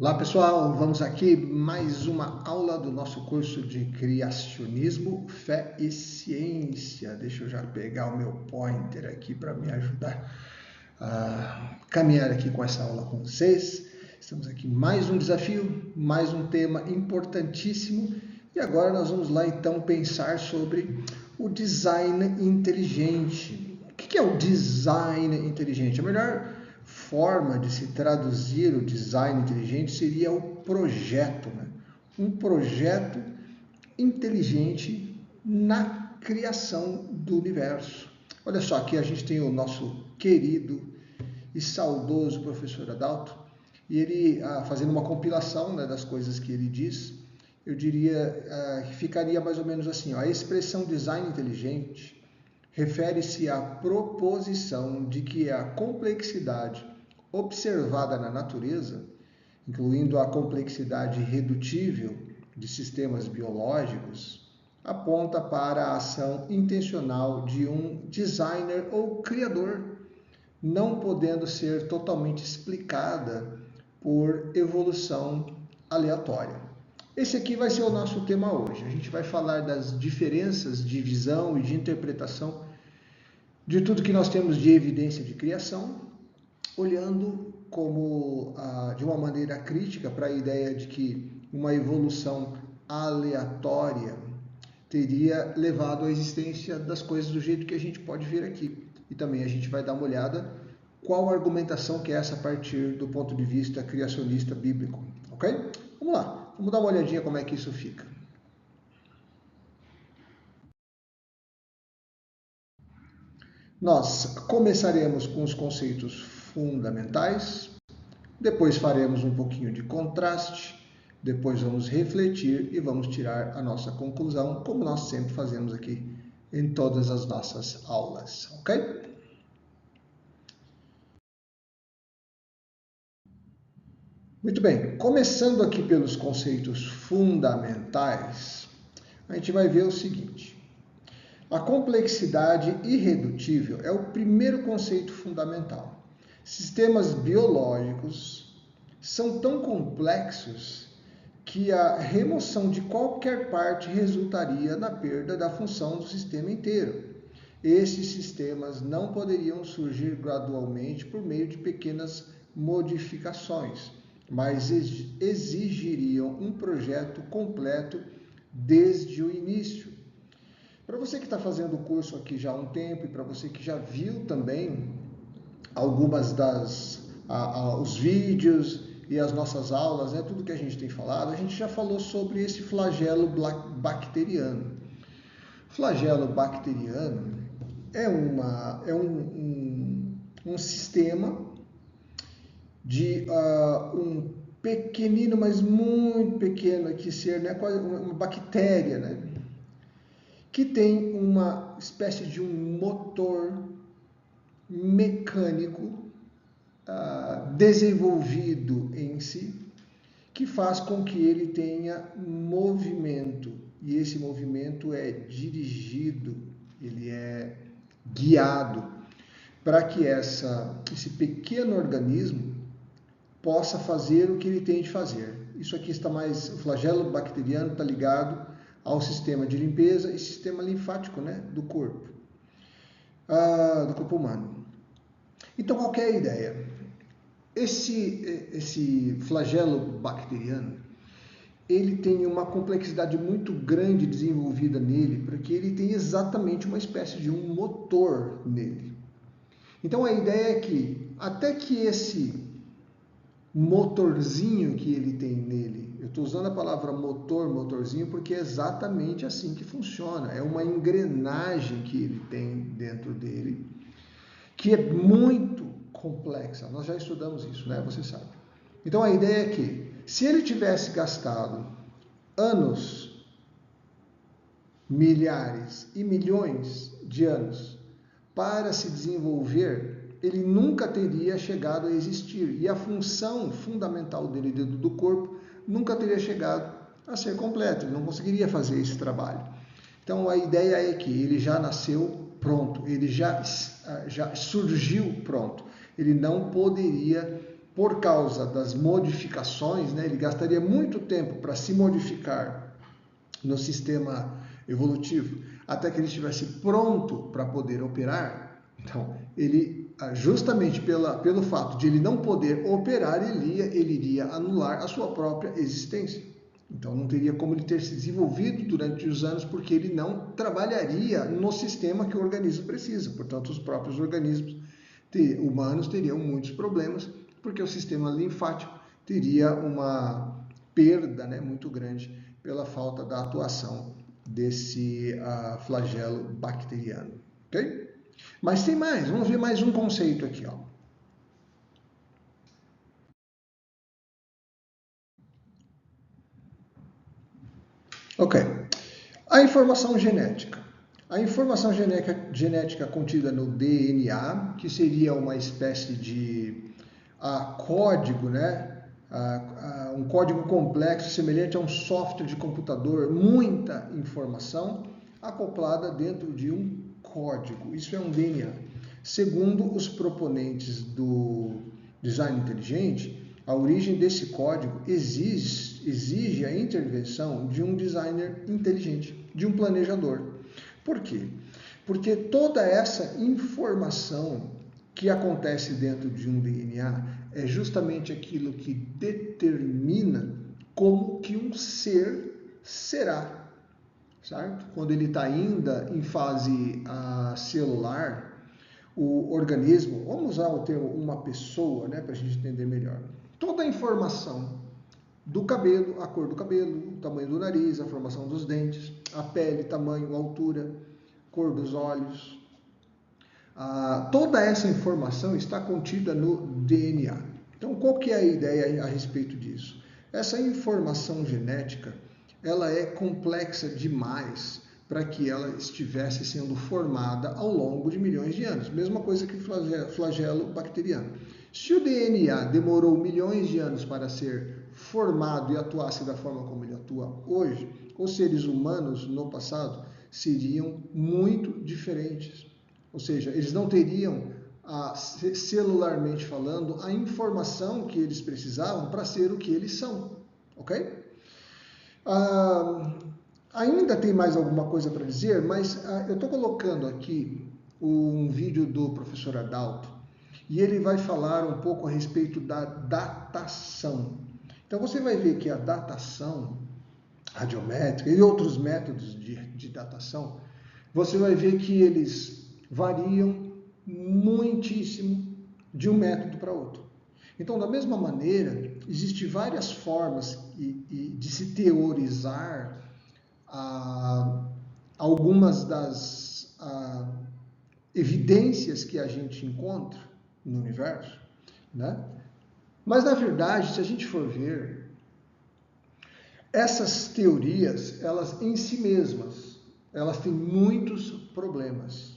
Olá pessoal, vamos aqui mais uma aula do nosso curso de Criacionismo, Fé e Ciência. Deixa eu já pegar o meu pointer aqui para me ajudar a caminhar aqui com essa aula com vocês. Estamos aqui mais um desafio, mais um tema importantíssimo e agora nós vamos lá então pensar sobre o design inteligente. O que é o design inteligente? A melhor forma de se traduzir o design inteligente seria o projeto, né? Um projeto inteligente na criação do universo. Olha só, aqui a gente tem o nosso querido e saudoso professor Adalto, e ele fazendo uma compilação, né, das coisas que ele diz, eu diria que ficaria mais ou menos assim, ó, a expressão design inteligente refere-se à proposição de que a complexidade observada na natureza, incluindo a complexidade redutível de sistemas biológicos, aponta para a ação intencional de um designer ou criador, não podendo ser totalmente explicada por evolução aleatória. Esse aqui vai ser o nosso tema hoje. A gente vai falar das diferenças de visão e de interpretação de tudo que nós temos de evidência de criação, olhando como de uma maneira crítica para a ideia de que uma evolução aleatória teria levado à existência das coisas do jeito que a gente pode ver aqui. E também a gente vai dar uma olhada qual a argumentação que é essa a partir do ponto de vista criacionista bíblico, ok? Vamos lá. Vamos dar uma olhadinha como é que isso fica. Nós começaremos com os conceitos fundamentais, depois faremos um pouquinho de contraste, depois vamos refletir e vamos tirar a nossa conclusão, como nós sempre fazemos aqui em todas as nossas aulas, ok? Muito bem, começando aqui pelos conceitos fundamentais, a gente vai ver o seguinte. A complexidade irredutível é o primeiro conceito fundamental. Sistemas biológicos são tão complexos que a remoção de qualquer parte resultaria na perda da função do sistema inteiro. Esses sistemas não poderiam surgir gradualmente por meio de pequenas modificações, mas exigiriam um projeto completo desde o início. Para você que está fazendo o curso aqui já há um tempo e para você que já viu também algumas os vídeos e as nossas aulas, né, tudo que a gente tem falado, a gente já falou sobre esse flagelo bacteriano. O flagelo bacteriano é um sistema de um pequenino, mas muito pequeno aqui ser, né, quase uma bactéria, né, que tem uma espécie de um motor mecânico desenvolvido em si, que faz com que ele tenha movimento. E esse movimento é dirigido, ele é guiado para que esse pequeno organismo possa fazer o que ele tem de fazer. Isso aqui está mais, o flagelo bacteriano está ligado ao sistema de limpeza e sistema linfático, né, do corpo humano. Então, qual é a ideia? Esse flagelo bacteriano, ele tem uma complexidade muito grande desenvolvida nele, porque ele tem exatamente uma espécie de um motor nele. Então, a ideia é que, até que esse motorzinho que ele tem nele, eu estou usando a palavra motorzinho, porque é exatamente assim que funciona. É uma engrenagem que ele tem dentro dele, que é muito complexa. Nós já estudamos isso, né? Você sabe. Então a ideia é que, se ele tivesse gastado anos, milhares e milhões de anos para se desenvolver, ele nunca teria chegado a existir. E a função fundamental dele dentro do corpo nunca teria chegado a ser completa. Ele não conseguiria fazer esse trabalho. Então a ideia é que ele já nasceu pronto, ele já surgiu pronto. Ele não poderia por causa das modificações, né, ele gastaria muito tempo para se modificar no sistema evolutivo, até que ele estivesse pronto para poder operar. Então, ele, justamente pelo fato de ele não poder operar, ele iria anular a sua própria existência. Então, não teria como ele ter se desenvolvido durante os anos, porque ele não trabalharia no sistema que o organismo precisa. Portanto, os próprios organismos humanos teriam muitos problemas, porque o sistema linfático teria uma perda, né, muito grande pela falta da atuação desse flagelo bacteriano. Ok? Mas tem mais, vamos ver mais um conceito aqui, ó. Ok. A informação genética. A informação genética contida no DNA, que seria uma espécie de código, né? Um código complexo semelhante a um software de computador, muita informação acoplada dentro de um código. Isso é um DNA. Segundo os proponentes do design inteligente, a origem desse código exige a intervenção de um designer inteligente, de um planejador. Por quê? Porque toda essa informação que acontece dentro de um DNA é justamente aquilo que determina como que um ser será, certo? Quando ele está ainda em fase celular, o organismo, vamos usar o termo uma pessoa, né, para a gente entender melhor. Toda a informação do cabelo, a cor do cabelo, o tamanho do nariz, a formação dos dentes, a pele, tamanho, altura, cor dos olhos, toda essa informação está contida no DNA. Então, qual que é a ideia a respeito disso? Essa informação genética, ela é complexa demais para que ela estivesse sendo formada ao longo de milhões de anos. Mesma coisa que o flagelo bacteriano. Se o DNA demorou milhões de anos para ser formado e atuasse da forma como ele atua hoje, os seres humanos no passado seriam muito diferentes. Ou seja, eles não teriam, celularmente falando, a informação que eles precisavam para ser o que eles são. Ok? Ainda tem mais alguma coisa para dizer, mas eu estou colocando aqui um vídeo do professor Adalto e ele vai falar um pouco a respeito da datação. Então você vai ver que a datação radiométrica e outros métodos de datação, você vai ver que eles variam muitíssimo de um método para outro. Então, da mesma maneira, existem várias formas de se teorizar algumas das evidências que a gente encontra no universo, né? Mas, na verdade, se a gente for ver, essas teorias, elas em si mesmas, elas têm muitos problemas,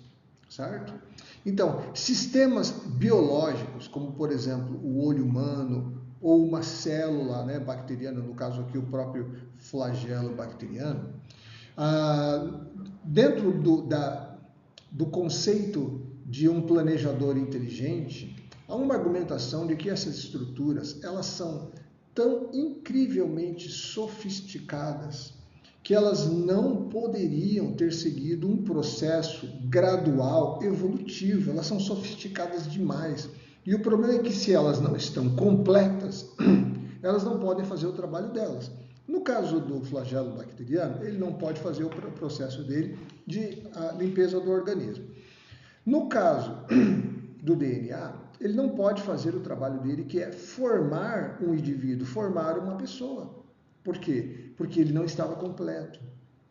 certo? Então, sistemas biológicos, como por exemplo o olho humano ou uma célula, né, bacteriana, no caso aqui o próprio flagelo bacteriano, dentro do conceito de um planejador inteligente, há uma argumentação de que essas estruturas, elas são tão incrivelmente sofisticadas que elas não poderiam ter seguido um processo gradual, evolutivo. Elas são sofisticadas demais. E o problema é que se elas não estão completas, elas não podem fazer o trabalho delas. No caso do flagelo bacteriano, ele não pode fazer o processo dele de limpeza do organismo. No caso do DNA, ele não pode fazer o trabalho dele, que é formar um indivíduo, formar uma pessoa. Por quê? Porque ele não estava completo.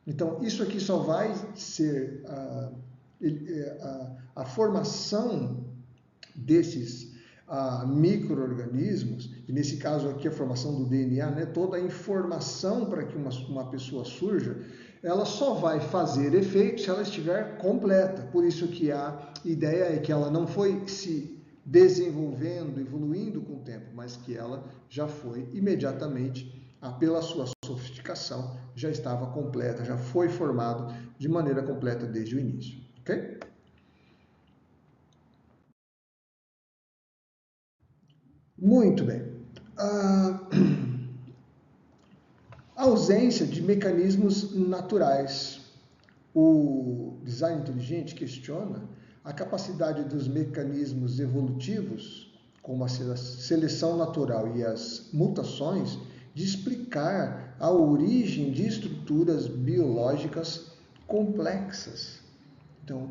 Então, isso aqui só vai ser a formação desses micro-organismos, e nesse caso aqui a formação do DNA, né, toda a informação para que uma pessoa surja, ela só vai fazer efeito se ela estiver completa. Por isso que a ideia é que ela não foi se desenvolvendo, evoluindo com o tempo, mas que ela já foi imediatamente, pela sua sofisticação, já estava completa, já foi formado de maneira completa desde o início. Ok? Muito bem. A ausência de mecanismos naturais. O design inteligente questiona a capacidade dos mecanismos evolutivos, como a seleção natural e as mutações, de explicar a origem de estruturas biológicas complexas. Então,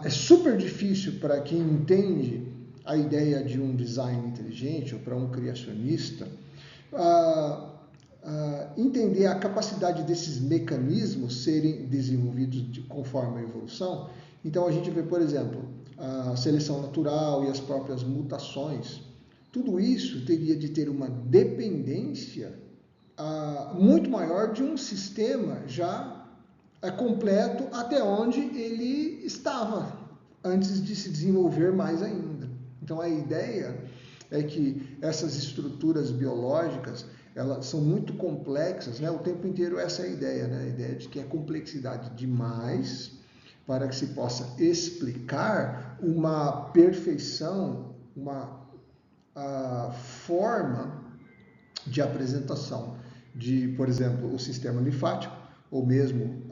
é super difícil para quem entende a ideia de um design inteligente ou para um criacionista entender a capacidade desses mecanismos serem desenvolvidos conforme a evolução. Então, a gente vê, por exemplo, a seleção natural e as próprias mutações. Tudo isso teria de ter uma dependência muito maior de um sistema já completo até onde ele estava, antes de se desenvolver mais ainda. Então, a ideia é que essas estruturas biológicas, elas são muito complexas, né? O tempo inteiro essa é a ideia, né? A ideia de que é complexidade demais para que se possa explicar uma perfeição, uma forma de apresentação de, por exemplo, o sistema linfático, ou mesmo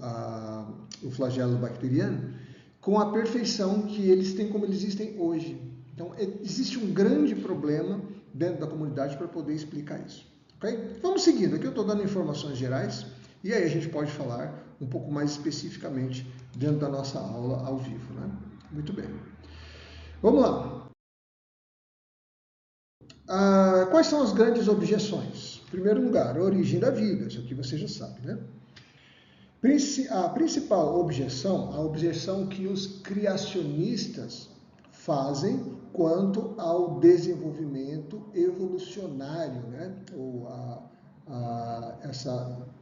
o flagelo bacteriano, com a perfeição que eles têm como eles existem hoje. Então, existe um grande problema dentro da comunidade para poder explicar isso. Okay? Vamos seguindo. Aqui eu estou dando informações gerais e aí a gente pode falar um pouco mais especificamente dentro da nossa aula ao vivo. Né? Muito bem. Vamos lá. Quais são as grandes objeções? Em primeiro lugar, a origem da vida. Isso aqui você já sabe, né? A principal objeção, a objeção que os criacionistas fazem quanto ao desenvolvimento evolucionário, né? Ou esse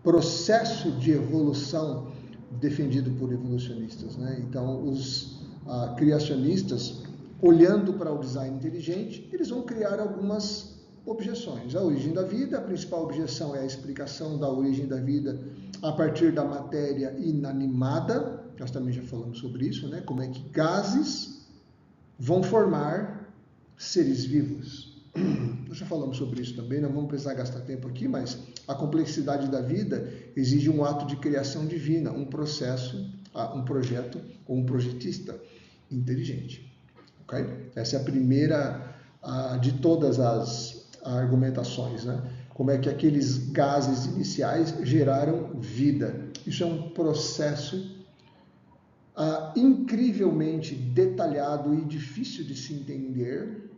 processo de evolução defendido por evolucionistas, né? Então, os criacionistas, olhando para o design inteligente, eles vão criar algumas objeções. A origem da vida, a principal objeção é a explicação da origem da vida a partir da matéria inanimada. Nós também já falamos sobre isso, né? Como é que gases vão formar seres vivos. Nós já falamos sobre isso também, não vamos precisar gastar tempo aqui, mas a complexidade da vida exige um ato de criação divina, um processo, um projeto ou um projetista inteligente. Okay? Essa é a primeira de todas as argumentações, né? Como é que aqueles gases iniciais geraram vida. Isso é um processo incrivelmente detalhado e difícil de se entender,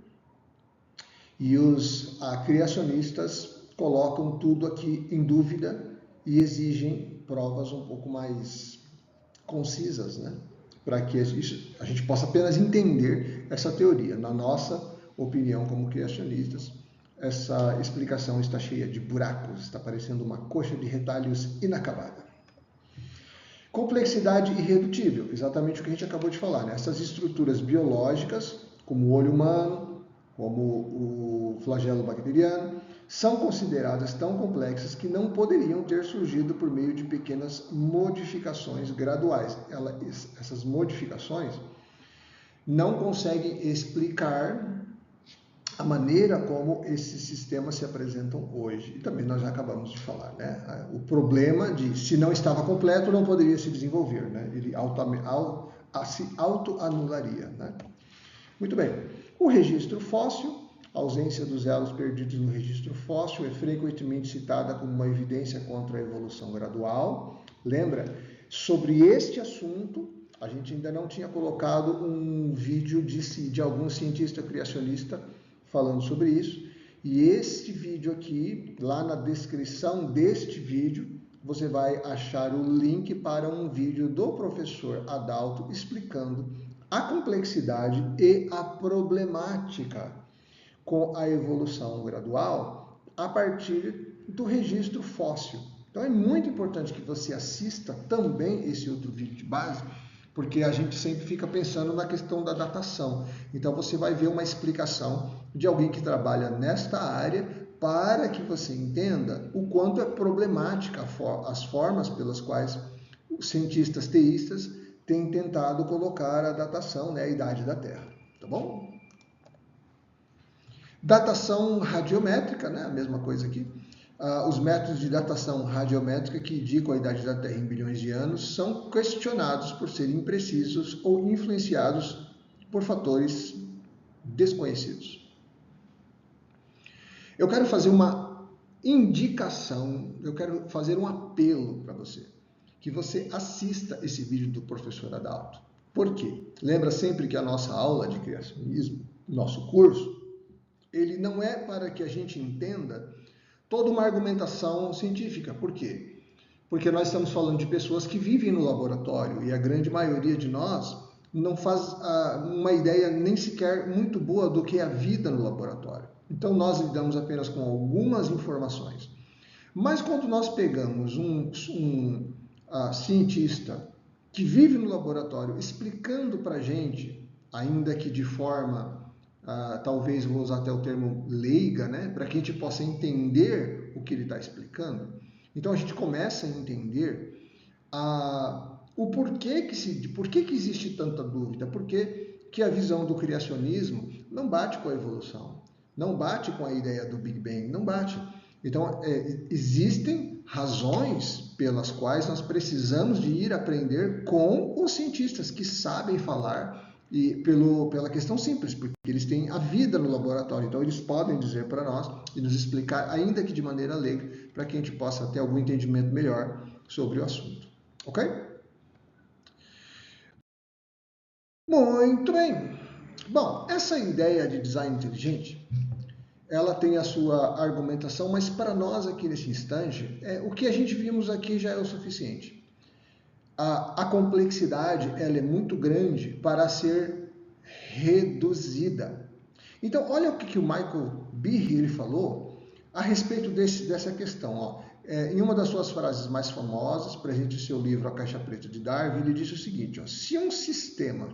e os criacionistas colocam tudo aqui em dúvida e exigem provas um pouco mais concisas, né? Para que a gente possa apenas entender essa teoria. Na nossa opinião como criacionistas, essa explicação está cheia de buracos, está parecendo uma coxa de retalhos inacabada. Complexidade irredutível, exatamente o que a gente acabou de falar, né? Essas estruturas biológicas, como o olho humano, como o flagelo bacteriano, são consideradas tão complexas que não poderiam ter surgido por meio de pequenas modificações graduais. Essas modificações não conseguem explicar a maneira como esses sistemas se apresentam hoje. E também nós já acabamos de falar, né? O problema de, se não estava completo, não poderia se desenvolver, né? Ele se autoanularia, né? Muito bem. O registro fóssil, a ausência dos elos perdidos no registro fóssil é frequentemente citada como uma evidência contra a evolução gradual. Lembra? Sobre este assunto, a gente ainda não tinha colocado um vídeo de algum cientista criacionista falando sobre isso, e este vídeo aqui, lá na descrição deste vídeo, você vai achar o link para um vídeo do professor Adalto explicando a complexidade e a problemática com a evolução gradual a partir do registro fóssil. Então é muito importante que você assista também esse outro vídeo de base, porque a gente sempre fica pensando na questão da datação. Então você vai ver uma explicação de alguém que trabalha nesta área para que você entenda o quanto é problemática as formas pelas quais os cientistas teístas têm tentado colocar a datação, né, a idade da Terra. Tá bom? Datação radiométrica, né? A mesma coisa aqui. Os métodos de datação radiométrica que indicam a idade da Terra em bilhões de anos são questionados por serem imprecisos ou influenciados por fatores desconhecidos. Eu quero fazer uma indicação, eu quero fazer um apelo para você, que você assista esse vídeo do professor Adalto. Por quê? Lembra sempre que a nossa aula de criacionismo, nosso curso, ele não é para que a gente entenda toda uma argumentação científica. Por quê? Porque nós estamos falando de pessoas que vivem no laboratório e a grande maioria de nós não faz uma ideia nem sequer muito boa do que é a vida no laboratório. Então nós lidamos apenas com algumas informações. Mas quando nós pegamos um cientista que vive no laboratório explicando para a gente, ainda que de forma talvez vou usar até o termo leiga, né? Para que a gente possa entender o que ele está explicando. Então a gente começa a entender o porquê que existe tanta dúvida, porquê que a visão do criacionismo não bate com a evolução, não bate com a ideia do Big Bang, não bate. Então existem razões pelas quais nós precisamos de ir aprender com os cientistas que sabem falar e pela questão simples, porque eles têm a vida no laboratório, então eles podem dizer para nós e nos explicar, ainda que de maneira leiga, para que a gente possa ter algum entendimento melhor sobre o assunto. Ok? Muito bem. Bom, essa ideia de design inteligente, ela tem a sua argumentação, mas para nós aqui nesse instante, o que a gente vimos aqui já é o suficiente. A complexidade ela é muito grande para ser reduzida. Então, olha o que o Michael Behe ele falou a respeito dessa questão. Ó. Em uma das suas frases mais famosas, presente em seu livro A Caixa Preta de Darwin, ele disse o seguinte, ó, se um sistema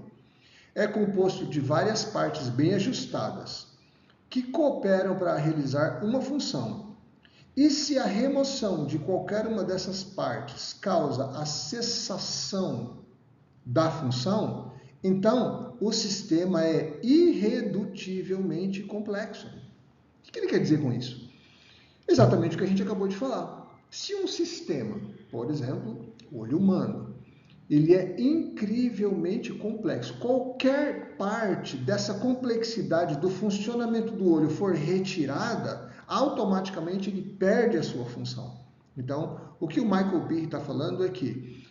é composto de várias partes bem ajustadas, que cooperam para realizar uma função, e se a remoção de qualquer uma dessas partes causa a cessação da função, então o sistema é irredutivelmente complexo. O que ele quer dizer com isso? Exatamente o que a gente acabou de falar. Se um sistema, por exemplo, o olho humano, ele é incrivelmente complexo. Qualquer parte dessa complexidade do funcionamento do olho for retirada, automaticamente ele perde a sua função. Então, o que o Michael Behe está falando é que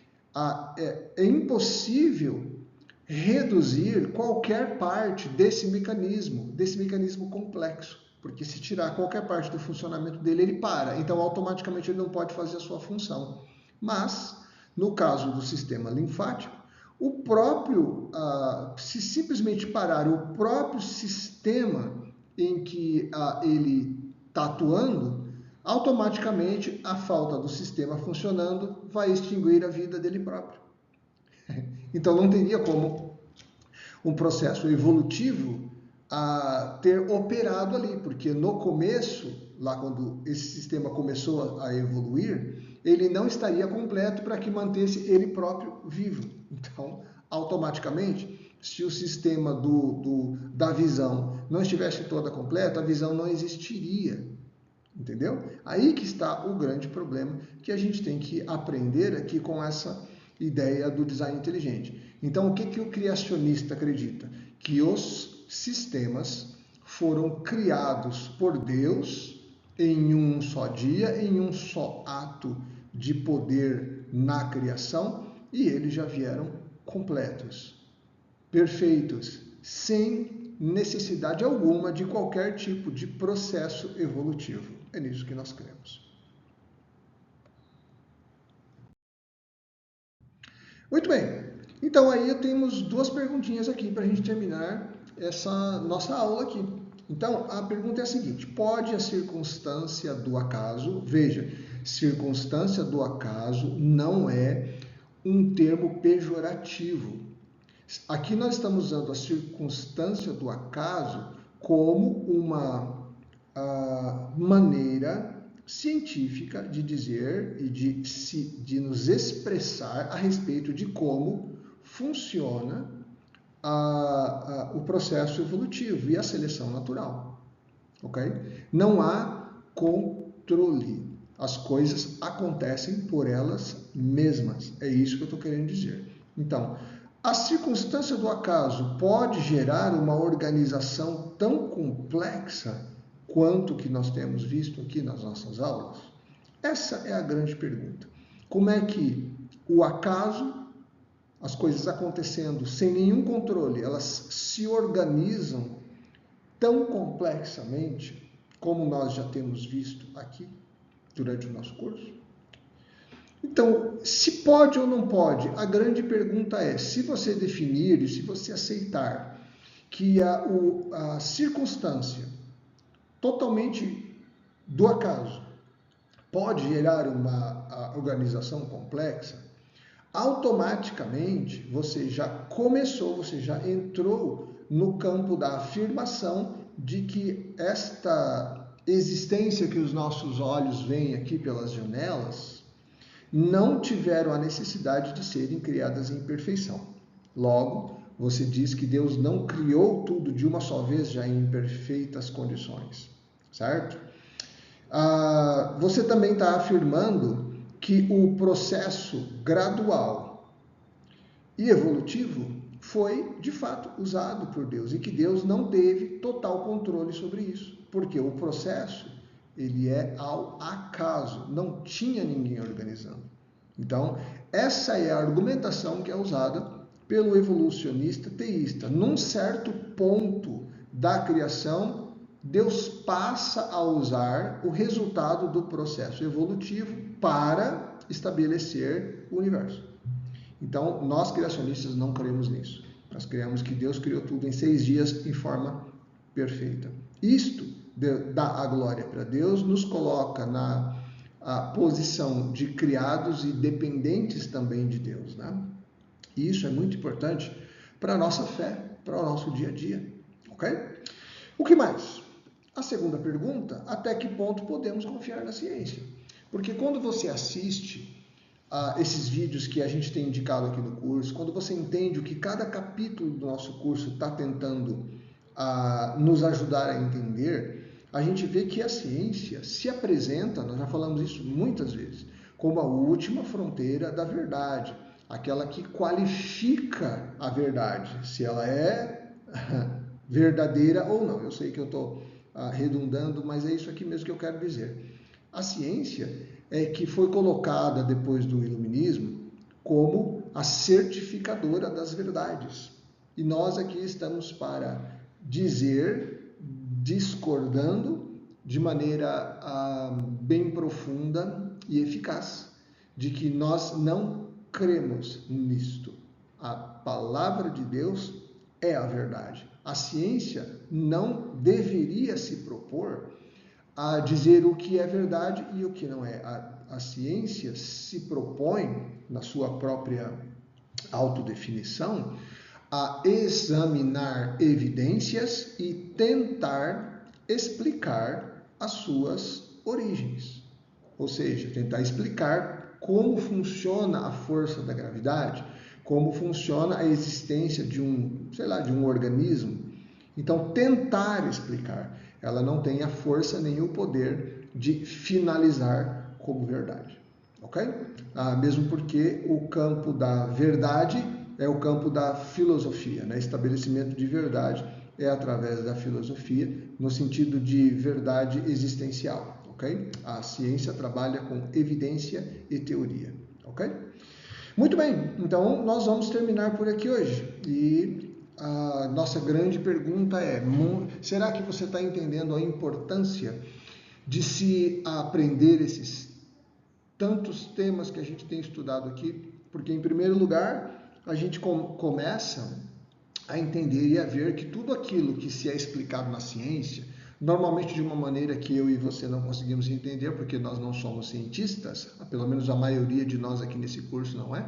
é impossível reduzir qualquer parte desse mecanismo complexo. Porque se tirar qualquer parte do funcionamento dele, ele para. Então, automaticamente ele não pode fazer a sua função. Mas, no caso do sistema linfático, se simplesmente parar o próprio sistema em que ele está atuando, automaticamente a falta do sistema funcionando vai extinguir a vida dele próprio. Então não teria como um processo evolutivo ter operado ali, porque no começo, lá quando esse sistema começou a evoluir, ele não estaria completo para que mantesse ele próprio vivo. Então, automaticamente, se o sistema da visão não estivesse toda completa, a visão não existiria. Entendeu? Aí que está o grande problema que a gente tem que aprender aqui com essa ideia do design inteligente. Então, o que o criacionista acredita? Que os sistemas foram criados por Deus em um só dia, em um só ato de poder na criação, e eles já vieram completos, perfeitos, sem necessidade alguma de qualquer tipo de processo evolutivo. É nisso que nós cremos. Muito bem. Então aí temos duas perguntinhas aqui para a gente terminar essa nossa aula aqui. Então a pergunta é a seguinte: pode a circunstância do acaso, veja, circunstância do acaso não é um termo pejorativo. Aqui nós estamos usando a circunstância do acaso como uma maneira científica de dizer e de nos expressar a respeito de como funciona o processo evolutivo e a seleção natural. ok? Não há controle. As coisas acontecem por elas mesmas. É isso que eu estou querendo dizer. Então, a circunstância do acaso pode gerar uma organização tão complexa quanto que nós temos visto aqui nas nossas aulas? Essa é a grande pergunta. Como é que o acaso, as coisas acontecendo sem nenhum controle, elas se organizam tão complexamente como nós já temos visto aqui durante o nosso curso? Então, se pode ou não pode, a grande pergunta é, se você definir e se você aceitar que a circunstância totalmente do acaso pode gerar uma organização complexa, automaticamente você já começou, você já entrou no campo da afirmação de que esta existência que os nossos olhos veem aqui pelas janelas não tiveram a necessidade de serem criadas em perfeição. Logo, você diz que Deus não criou tudo de uma só vez já em perfeitas condições, certo? Você também está afirmando que o processo gradual e evolutivo foi, de fato, usado por Deus e que Deus não teve total controle sobre isso, porque o processo ele é ao acaso, não tinha ninguém organizando. Então, essa é a argumentação que é usada pelo evolucionista teísta. Num certo ponto da criação, Deus passa a usar o resultado do processo evolutivo para estabelecer o universo. Então, nós criacionistas não cremos nisso. Nós cremos que Deus criou tudo em 6 dias em forma perfeita. Isto dá a glória para Deus, nos coloca na posição de criados e dependentes também de Deus, né? E isso é muito importante para a nossa fé, para o nosso dia a dia, ok? O que mais? A segunda pergunta, até que ponto podemos confiar na ciência? Porque quando você assiste esses vídeos que a gente tem indicado aqui no curso, quando você entende o que cada capítulo do nosso curso está tentando nos ajudar a entender, a gente vê que a ciência se apresenta, nós já falamos isso muitas vezes, como a última fronteira da verdade, aquela que qualifica a verdade, se ela é verdadeira ou não. Eu sei que eu estou redundando, mas é isso aqui mesmo que eu quero dizer. A ciência é que foi colocada depois do iluminismo como a certificadora das verdades. E nós aqui estamos para dizer, discordando de maneira bem profunda e eficaz, de que nós não cremos nisto. A palavra de Deus é a verdade. A ciência não deveria se propor a dizer o que é verdade e o que não é. A ciência se propõe, na sua própria autodefinição, a examinar evidências e tentar explicar as suas origens. Ou seja, tentar explicar como funciona a força da gravidade, como funciona a existência de um organismo. Então, tentar explicar. Ela não tem a força nem o poder de finalizar como verdade. Ok? Mesmo porque o campo da verdade é o campo da filosofia, né? Estabelecimento de verdade é através da filosofia, no sentido de verdade existencial, ok? A ciência trabalha com evidência e teoria, ok? Muito bem, então nós vamos terminar por aqui hoje. E a nossa grande pergunta é, será que você está entendendo a importância de se aprender esses tantos temas que a gente tem estudado aqui? Porque, em primeiro lugar, a gente começa a entender e a ver que tudo aquilo que se é explicado na ciência, normalmente de uma maneira que eu e você não conseguimos entender, porque nós não somos cientistas, pelo menos a maioria de nós aqui nesse curso não é,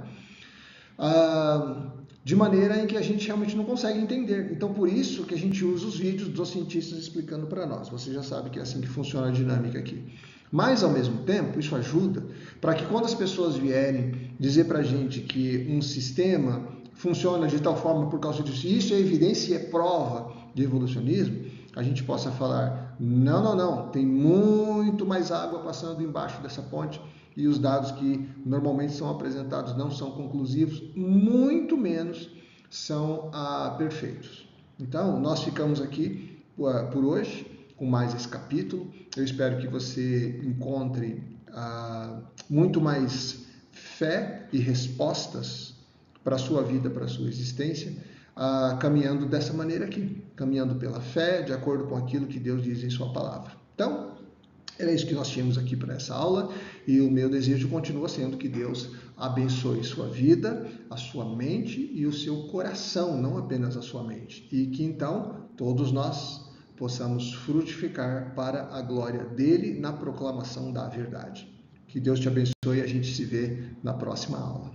de maneira em que a gente realmente não consegue entender. Então, por isso que a gente usa os vídeos dos cientistas explicando para nós. Você já sabe que é assim que funciona a dinâmica aqui. Mas, ao mesmo tempo, isso ajuda para que quando as pessoas vierem dizer para a gente que um sistema funciona de tal forma por causa disso, isso é evidência e é prova de evolucionismo, a gente possa falar, não, tem muito mais água passando embaixo dessa ponte e os dados que normalmente são apresentados não são conclusivos, muito menos são perfeitos. Então, nós ficamos aqui por hoje com mais esse capítulo. Eu espero que você encontre muito mais fé e respostas para a sua vida, para a sua existência, caminhando dessa maneira aqui, caminhando pela fé, de acordo com aquilo que Deus diz em sua palavra. Então, era isso que nós tínhamos aqui para essa aula e o meu desejo continua sendo que Deus abençoe sua vida, a sua mente e o seu coração, não apenas a sua mente. E que então todos nós possamos frutificar para a glória dele na proclamação da verdade. Que Deus te abençoe e a gente se vê na próxima aula.